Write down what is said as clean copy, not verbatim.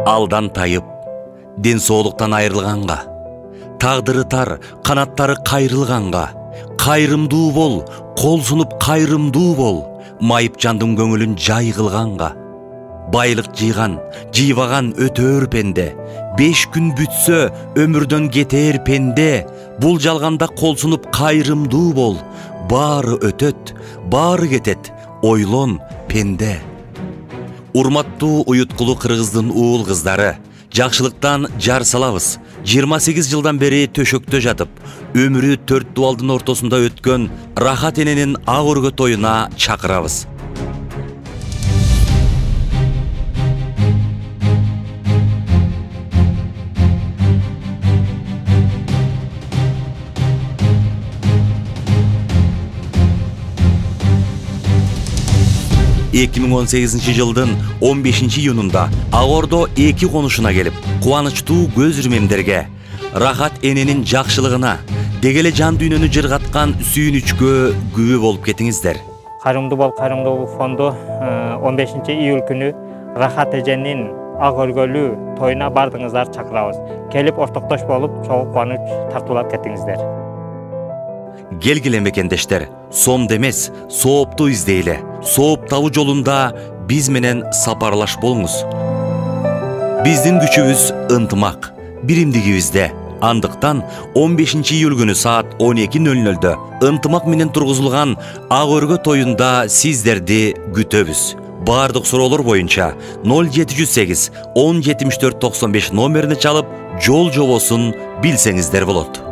алдан тайып, ден соолуктан айрылганга, тагдыры тар, канаттары кайрылганга, кайрымдуу бол, кол сунуп кайрымдуу бол, майып жандын көңүлүн жай кылганга, байлык жыйган, жыйбаган өтөр пенде, 5 күн бүтсө өмүрдөн кетер пенде, бул жалганда кол сунуп кайрымдуу бол, баары өтөт, баары кетет, ойлон пенде. Урматтуу уюткулу кыргыздын уул кыздары, жакшылыктан жар салабыз. 28 жылдан бери төшөктө жатып, өмүрү 4 дубалдын ортосунда өткөн Рахат эненин ак өргө тоюна чакырабыз. жылдын 15 июнунда Ак Ордо 2 конушуна келип, кубанычтуу көз ирмемдерге, Рахат эненин жакшылыгына, дегеле жан дүйнөнү жыргаткан сүйүнүчкө күбө болуп кетиңиздер. Кайрымдуу бол, кайрымдуу бол фонду 15 июль күнү Рахат эженин ак өргөлүү тоюна бардыңыздар чакырабыз. Келип ортоктош болуп, чогуу кубаныч тартуулап кетиңиздер. Келгиле мекендештер, сомду эмес, соопту издейле. Сооп табуу жолунда биз менен сапарлаш болуңуз. Биздин күчүбүз ынтымак, биримдигибизде. Андыктан 15 июль күнү саат 12:00-дө ынтымак менен тургузулган ак өргө тоюнда сиздерди күтөбүз. Бардык суроолор боюнча 0708 10 74 95 номерине чалып, жол жобосун билсеңиздер болот.